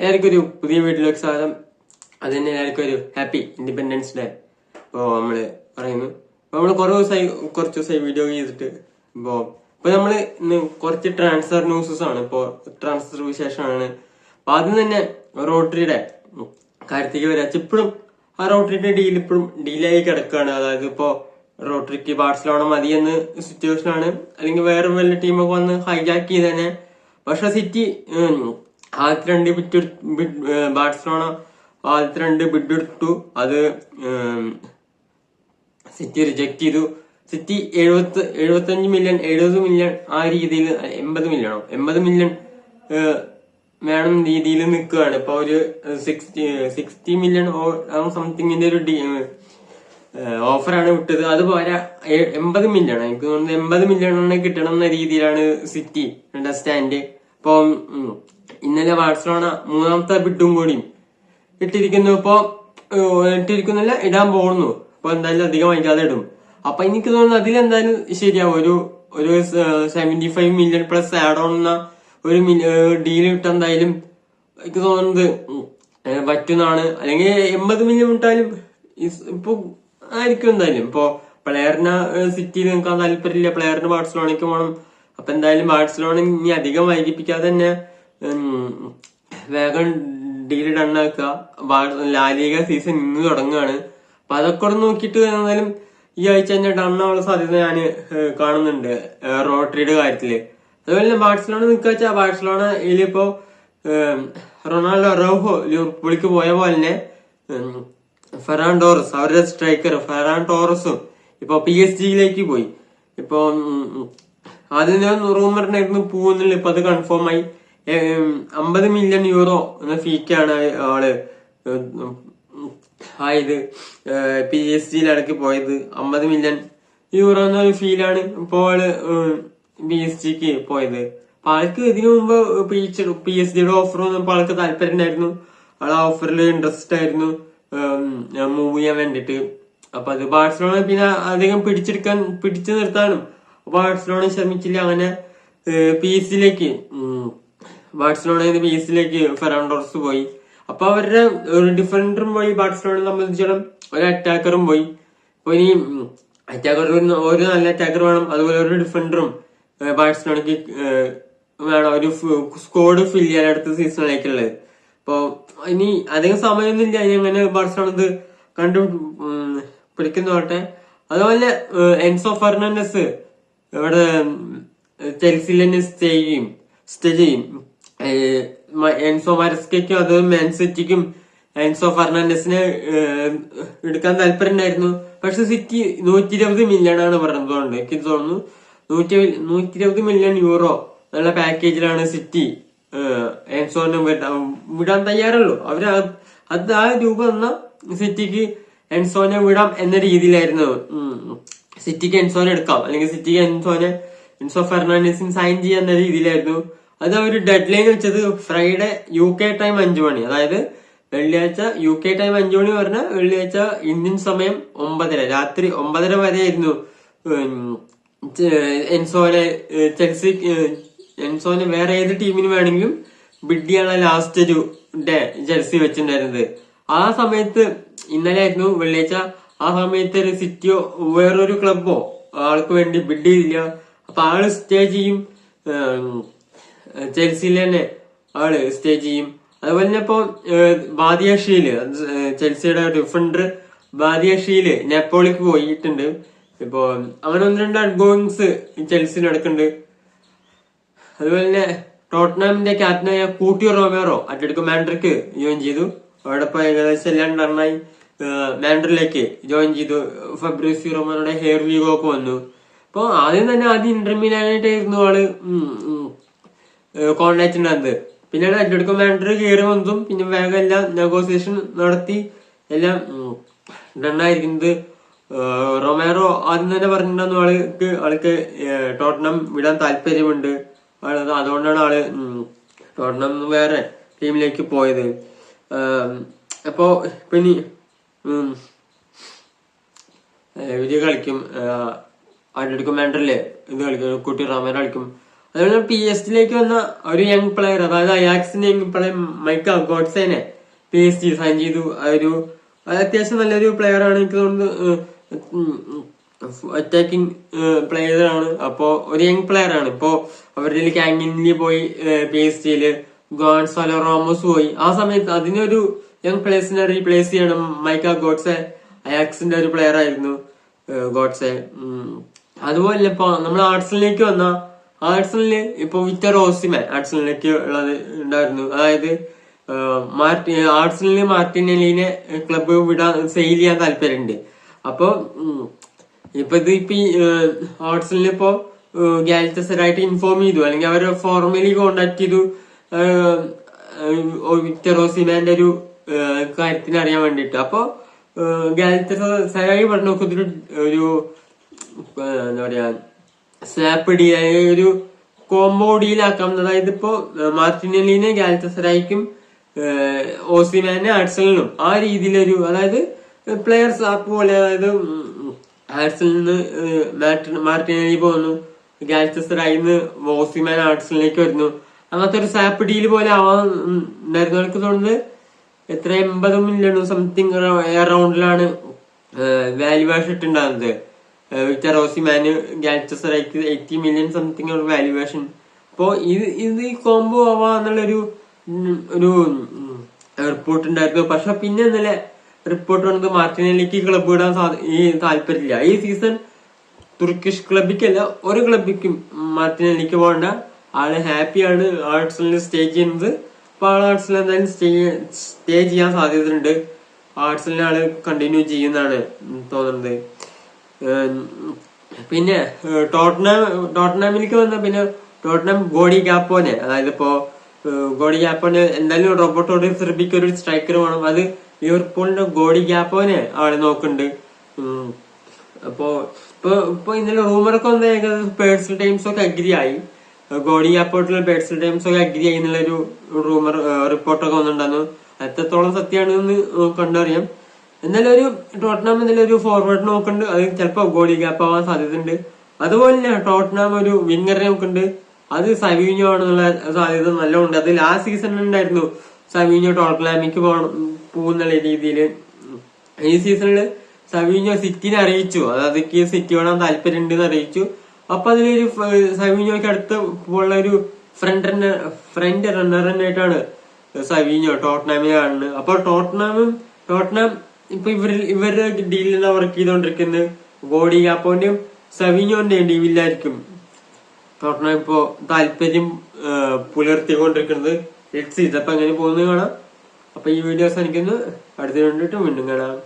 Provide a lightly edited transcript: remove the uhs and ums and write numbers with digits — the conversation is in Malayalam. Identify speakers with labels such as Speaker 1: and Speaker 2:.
Speaker 1: എല്ലാവർക്കും ഒരു പുതിയ വീട്ടിലേക്ക് സ്വാഗതം. അത് തന്നെ എല്ലാവർക്കും ഒരു ഹാപ്പി ഇൻഡിപെൻഡൻസ് ഡേ. ഇപ്പോൾ നമ്മള് പറയുന്നു, നമ്മൾ കുറച്ച് ദിവസമായി വീഡിയോ ചെയ്തിട്ട്. ഇപ്പൊ നമ്മള് ഇന്ന് കുറച്ച് ട്രാൻസ്ഫർ ന്യൂസസ് ആണ്, ഇപ്പോ ട്രാൻസ്ഫർ വിശേഷമാണ്. അപ്പൊ ആദ്യം തന്നെ റോട്ടറിയുടെ കാര്യത്തേക്ക് വരാ. ഇപ്പോഴും ആ റോട്ടറിയുടെ ഡീൽ ഇപ്പോഴും ഡീലായി കിടക്കുകയാണ്. അതായത് ഇപ്പോ റോട്ടറിക്ക് ബാഴ്സലോണ മതിയെന്ന് സിറ്റുവേഷനാണ്, അല്ലെങ്കിൽ വേറെ വല്ല ടീമൊക്കെ വന്ന് ഹൈജാക്ക് ചെയ്ത് തന്നെ. പക്ഷെ സിറ്റി ആദ്യത്തെ 2 ബാഴ്സലോണ ആദ്യത്തെ 2 ബിഡ് എടുത്തു. അത് സിറ്റി റിജക്ട് ചെയ്തു. സിറ്റി 70 മില്യൺ ആ രീതിയിൽ 80 മില്യൺ വേണം രീതിയിൽ നിൽക്കുകയാണ്. ഇപ്പൊ ഒരു 60 മില്യൺ സംതിങ്ങിന്റെ ഒരു ഓഫറാണ് വിട്ടത്. അത് പോരാ, 80 മില്യൺ, എനിക്ക് തോന്നുന്നത് 80 മില്യൺ കിട്ടണം എന്ന രീതിയിലാണ് സിറ്റി സ്റ്റാൻഡ്. ഇപ്പൊ ഇന്നലെ ബാഴ്സലോണ 3ാമത്തെ ബിഡും കൂടി ഇട്ടിരിക്കുന്നു. ഇട്ടിരിക്കുന്നില്ല, ഇടാൻ പോകുന്നു. അപ്പൊ എന്തായാലും അധികം വൈകാതെ ഇടും. അപ്പൊ എനിക്ക് തോന്നുന്നു അതിലെന്തായാലും ശരിയാവും. ഒരു 75 മില്യൺ പ്ലസ് ആഡ് ഓൺ എന്ന ഒരു ഡീൽ ഇട്ട് എന്തായാലും എനിക്ക് തോന്നുന്നത് പറ്റുന്നതാണ്. അല്ലെങ്കിൽ 80 മില്യൺ ഇട്ടാലും ഇപ്പൊ ആയിരിക്കും എന്തായാലും. ഇപ്പൊ പ്ലെയറിന് സിറ്റിയിൽ നിൽക്കാൻ താല്പര്യമില്ല, പ്ലെയറിന് ബാഴ്സലോണയ്ക്ക് പോകണം. അപ്പൊ എന്തായാലും ബാഴ്സലോണ ഇനി അധികം വൈകിപ്പിക്കാതെ തന്നെ വേഗം ഡീൽ ഡണ്ണാക്കുക. ലാലിഗ സീസൺ ഇന്ന് തുടങ്ങുകയാണ്. അപ്പൊ അതൊക്കെ കൂടെ നോക്കിയിട്ട് എന്തായാലും ഈ ആഴ്ച തന്നെ ഡണ്ണാനുള്ള സാധ്യത ഞാൻ കാണുന്നുണ്ട് റോട്ടറിയുടെ കാര്യത്തില്. അതുപോലെ തന്നെ ബാഴ്സലോണ നിൽക്കുക വെച്ചാൽ ബാഴ്സലോണ ഇതിലിപ്പോ റൊണാൾഡോ അറൗഹോ ലിവർപൂളിലേക്ക് പോയ പോലെ തന്നെ ഫെറാൻ ടോറസ്, അവരുടെ സ്ട്രൈക്കർ ഫെറാൻ ടോറസും ഇപ്പൊ PSG പോയി. ഇപ്പൊ ആദ്യം റൂമറിനായിരുന്നു പോകുന്നില്ല, ഇപ്പൊ അത് കൺഫേം ആയി. 50 മില്യൺ യൂറോ എന്ന ഫീക്കാണ് ആള് ആയത്. PSG പോയത് 50 മില്യൺ യൂറോ എന്ന ഫീലാണ് ഇപ്പോൾ ആള് PSG പോയത്. അപ്പൊ ആൾക്ക് ഇതിനു മുമ്പ് PSG ഓഫർ വന്നപ്പോൾ ആൾക്ക് താല്പര്യം ഉണ്ടായിരുന്നു. ആൾ ആ ഓഫറിൽ ഇൻട്രസ്റ്റ് ആയിരുന്നു മൂവ് ചെയ്യാൻ വേണ്ടിട്ട്. അപ്പൊ അത് ബാഴ്സലോണ പിന്നെ അധികം പിടിച്ചു നിർത്താനും ബാഴ്സലോണ ശ്രമിച്ചില്ല. അങ്ങനെ PSG ഫെറാൻ ടോറസ് പോയി. അപ്പൊ അവരുടെ ഒരു ഡിഫൻഡറും പോയി, ബാഴ്സലോണയെ സംബന്ധിച്ചിടത്തോളം ഒരു അറ്റാക്കറും പോയി. അപ്പൊ ഇനി ഒരു നല്ല അറ്റാക്കർ വേണം, അതുപോലെ ഒരു ഡിഫൻഡറും ബാഴ്സലോണയ്ക്ക് വേണം. ഒരു സ്ക്വാഡ് ഫിൽ ചെയ്യാൻ അടുത്ത സീസണിലേക്കുള്ളത്. അപ്പൊ ഇനി അധികം സമയമൊന്നുമില്ല, ഇനി അങ്ങനെ ബാഴ്സലോണ ഇത് കണ്ടു പിടിക്കുന്നോട്ടെ. അതുപോലെ എൻസോ ഫെർണാണ്ടസ് ഇവിടെ ചെൽസിയിൽ തന്നെ സ്റ്റേ ചെയ്യും. എൻസോ മാരസ്കയ്ക്കും അത് മാൻ സിറ്റിക്കും എൻസോ ഫെർണാണ്ടസിനെ എടുക്കാൻ താല്പര്യം ഉണ്ടായിരുന്നു. പക്ഷെ സിറ്റി 120 മില്യൺ ആണ് പറഞ്ഞതുകൊണ്ട് എനിക്ക് തോന്നുന്നു 120 മില്യൺ യൂറോ എന്നുള്ള പാക്കേജിലാണ് സിറ്റി എൻസോനെ വിടാൻ തയ്യാറുള്ളൂ. അത് ആ രൂപ തന്ന സിറ്റിക്ക് എൻസോനെ വിടാം എന്ന രീതിയിലായിരുന്നു. സിറ്റിക്ക് എൻസോനെ എടുക്കാം, അല്ലെങ്കിൽ സിറ്റിക്ക് എൻസോ ഫെർണാണ്ടസിന് സൈൻ ചെയ്യാൻ എന്ന രീതിയിലായിരുന്നു. അത് അവർ ഡെഡ് ലൈൻ വെച്ചത് ഫ്രൈഡേ UK ടൈം 5 മണി, അതായത് വെള്ളിയാഴ്ച UK ടൈം 5 മണി പറഞ്ഞാൽ വെള്ളിയാഴ്ച ഇന്ത്യൻ സമയം 9:30 രാത്രി 9:30 വരെ ആയിരുന്നു എൻസോനെ വേറെ ഏത് ടീമിന് വേണമെങ്കിലും ബിഡ് ചെയ്യാനുള്ള ലാസ്റ്റ് ഒരു ഡേ ചെൽസി വെച്ചിട്ടുണ്ടായിരുന്നത്. ആ സമയത്ത് ഇന്നലെ ആയിരുന്നു വെള്ളിയാഴ്ച. ആ സമയത്ത് ഒരു സിറ്റിയോ വേറൊരു ക്ലബോ ആൾക്ക് വേണ്ടി ബിഡ് ചെയ്തില്ല. അപ്പൊ ആള് സ്റ്റേ ചെയ്യും, ചെൽസിയിൽ തന്നെ ആള് സ്റ്റേ ചെയ്യും. അതുപോലെ തന്നെ ഇപ്പൊ ബാദിയാഷിയില് ചെൽസിയുടെ ഡിഫൻഡർ ബാദിയാഷിയില് നെപ്പോളിക്ക് പോയിട്ടുണ്ട്. ഇപ്പൊ അങ്ങനെ 1-2 അഡ്ഗോയിങ്സ് ചെൽസിന് നടക്കുന്നുണ്ട്. അതുപോലെ തന്നെ ടോട്ടനാമിന്റെ ക്യാപ്റ്റനായ കൂട്ടിയോ റൊമേറോ അത്ലറ്റിക്കോ മാഡ്രിഡിലേക്ക് ജോയിൻ ചെയ്തു. അവിടെ ഇപ്പൊ ഏകദേശം എല്ലാം ഡണ്ണായി. മാഡ്രിഡിലേക്ക് ജോയിൻ ചെയ്തു. ഫബ്രീസിയോ റൊമേറോയുടെ ഹെയർ വീഗോ ഒക്കെ വന്നു. അപ്പൊ ആദ്യം ഇന്റർ മിലാനായിട്ടായിരുന്നു ആള് കോൺടാക്ട് ഉണ്ടായിരുന്നത്. പിന്നീട് അത്ലറ്റിക്കോ മാഡ്രിഡ് കയറി വന്നതും പിന്നെ വേഗം എല്ലാം നെഗോസിയേഷൻ നടത്തി എല്ലാം ഡണ്ണായിരിക്കുന്നത്. റൊമേറോ ആദ്യം തന്നെ പറഞ്ഞിട്ടുണ്ടെന്ന് ആൾക്ക് ടോട്ടനം വിടാൻ താല്പര്യമുണ്ട്. അതുകൊണ്ടാണ് ആള് ടോട്ടനം വേറെ ടീമിലേക്ക് പോയത്. അപ്പോ പിന്നെ ഇത് കളിക്കും, അത്ലറ്റിക്കോ മാഡ്രിഡില് ഇത് കളിക്കും, കുട്ടി റൊമേറോ കളിക്കും. അതുപോലെ PSG വന്ന ഒരു യങ് പ്ലെയർ, അതായത് അയാക്സിന്റെ യങ് പ്ലെയർ മൈക്ക ഗോഡ്സേനെ PSG സൈൻ ചെയ്തു. അത്യാവശ്യം നല്ലൊരു പ്ലെയർ ആണ്. എനിക്ക് തോന്നുന്നു അറ്റാക്കിംഗ് പ്ലെയർ ആണ്. അപ്പോ ഒരു യങ് പ്ലെയർ ആണ്. ഇപ്പോ അവരുടെ കാങ്ങിനിൽ പോയി PSG ഗോൺസാലോ റോമോസ് പോയി. ആ സമയത്ത് അതിനൊരു യങ് പ്ലേയേഴ്സിനെ റീപ്ലേസ് ചെയ്യണം. മൈക്ക ഗോഡ്സെ അയാക്സിന്റെ ഒരു പ്ലെയർ ആയിരുന്നു ഗോഡ്സെ. അതുപോലെ ഇപ്പൊ നമ്മൾ ആർട്സലിലേക്ക് വന്ന ആർട്സലിന് ഇപ്പൊ വിക്ടർ ഓസിമാൻ ആർട്സലിലേക്ക് ഉള്ളത് ഉണ്ടായിരുന്നു. അതായത് ആർട്സലിന് മാർട്ടിനെല്ലിനെ ക്ലബ്ബ് സെയിൽ ചെയ്യാൻ താല്പര്യമുണ്ട്. അപ്പൊ ആർട്സലിന് ഇപ്പോ ഗാലറ്റസറായിട്ട് ഇൻഫോം ചെയ്തു, അല്ലെങ്കിൽ അവരെ ഫോർമലി കോണ്ടാക്ട് ചെയ്തു വിക്ടർ ഓസിമാന്റെ ഒരു കാര്യത്തിന് അറിയാൻ വേണ്ടിട്ട്. അപ്പൊ ഗാലറ്റസറായി പറഞ്ഞു ഒരു എന്താ പറയാ സ്വാപ്പ് ഡീൽ, ഒരു കോംബോ ഡീലാക്കാം. അതായത് ഇപ്പോ മാർട്ടിനെല്ലിനെ ഗാലറ്റസറായിക്കും ഓസിമാനെ ആർട്സലിനും ആ രീതിയിലൊരു, അതായത് പ്ലെയർ സ്വാപ്പ് പോലെ. അതായത് ആർട്സലിൽ നിന്ന് മാർട്ടിനെല്ലി പോകുന്നു, ഗാലറ്റസറായിന്ന് ഓസിമാൻ ആർട്സലിലേക്ക് വരുന്നു. അങ്ങനത്തെ ഒരു സ്വാപ്പ് ഡീൽ പോലെ ആവാൻ ഉണ്ടായിരുന്നു. എനിക്ക് തോന്നുന്നത് എത്ര 80 മില്യൺ സംതിങ് അറൗണ്ടിലാണ് വാല്യുവേഷൻ ഇട്ടുണ്ടാകുന്നത്. വിക്ടർ ഓസിമാന് ഗാലറ്റസറായിക്ക് 80 മില്യൺ സംതിങ് ഒരു വാല്യുവേഷൻ. അപ്പോ ഇത് കോംബോ ആവാന്നുള്ളൊരു റിപ്പോർട്ട് ഉണ്ടായിരുന്നു. പക്ഷെ പിന്നെ ഇന്നലെ റിപ്പോർട്ട് വന്നത് മാർട്ടിനെല്ലിക്ക് ക്ലബ്ബ് ഇടാൻ താല്പര്യമില്ല. ഈ സീസൺ തുർക്കിഷ് ക്ലബിക്കല്ല, ഒരു ക്ലബിക്കും മാർട്ടിനെല്ലിക്ക് പോകണ്ട. ആള് ഹാപ്പിയാണ് ആർട്സലിന് സ്റ്റേ ചെയ്യുന്നത്. അപ്പൊ ആർട്സലിൽ എന്തായാലും സ്റ്റേ ചെയ്യാൻ സാധ്യതയുണ്ട്. ആർട്സലിന് ആള് കണ്ടിന്യൂ ചെയ്യുന്നതാണ് തോന്നുന്നത്. പിന്നെ ടോട്ടനാമിലേക്ക് വന്ന പിന്നെ ടോട്ടനം ഗോഡി ഗാപ്പോനെ, അതായത് ഇപ്പോ ഗോഡി ഗാപ്പോനെ എന്തായാലും റോബർട്ടോ ഡി സെർബിക്ക് ഒരു സ്ട്രൈക്കർ വേണം. അത് ലിവർപൂളിന്റെ ഗോഡി ഗാപ്പോനെ ആള് നോക്കുന്നുണ്ട്. അപ്പോ ഇപ്പൊ ഇന്നലെ റൂമറൊക്കെ വന്ന ഏകദേശം പേഴ്സണൽ ടൈംസ് ഒക്കെ അഗ്രി ആയി. ഗോഡി ഗാപ്പോട്ടിലെ പേഴ്സണൽ ടൈംസ് ഒക്കെ അഗ്രി ആയി എന്നുള്ളൊരു റൂമർ റിപ്പോർട്ടൊക്കെ വന്നിട്ടുണ്ടായിരുന്നു. എത്രത്തോളം സത്യമാണെന്ന് കണ്ടറിയാം. എന്നാലും ഒരു ടോട്ടനാം എന്നാലും ഒരു ഫോർവേഡ് നോക്കുന്നുണ്ട്. അത് ചിലപ്പോ ഗോഡി ഗ്യാപ്പ് ആവാൻ സാധ്യതയുണ്ട്. അതുപോലെ തന്നെ ടോട്ടനാം ഒരു വിങ്ങറിനെ നോക്കുന്നുണ്ട്. അത് സവീഞ്ഞോ ആണെന്നുള്ള സാധ്യത നല്ലോണ്ട്. അത് ലാസ്റ്റ് സീസണിൽ ഉണ്ടായിരുന്നു സവീഞ്ഞോ ടോട്ടനാമിക്ക് പോകുന്നുള്ള രീതിയില്. ഈ സീസണില് സവീഞ്ഞോ സിറ്റിനെ അറിയിച്ചു, അതായത് സിറ്റി വേണം താല്പര്യം ഉണ്ടെന്ന് അറിയിച്ചു. അപ്പൊ അതിലൊരു സവീഞ്ഞോക്ക് അടുത്ത് ഉള്ള ഒരു ഫ്രണ്ട് റണ്ണറിനായിട്ടാണ് സവീഞ്ഞോ ടോട്ടനാമിനെ കാണുന്നത്. അപ്പൊ ടോട്ടനാം ഇപ്പൊ ഇവരുടെ ഡീലിൽ വർക്ക് ചെയ്തോണ്ടിരിക്കുന്നത് ഗോഡി ഗാപ്പോന്റെയും സവീഞ്ഞോന്റെയും ഡീലിലായിരിക്കും ടോട്ടനാം ഇപ്പോ താല്പര്യം പുലർത്തിക്കൊണ്ടിരിക്കുന്നത്. ലെറ്റ്സ് സീ ഇതപ്പോ എങ്ങനെ പോകുന്നത് കാണാം. അപ്പൊ ഈ വീഡിയോ അവസാനിക്കുന്നു. അടുത്ത വീണ്ടും കാണാം.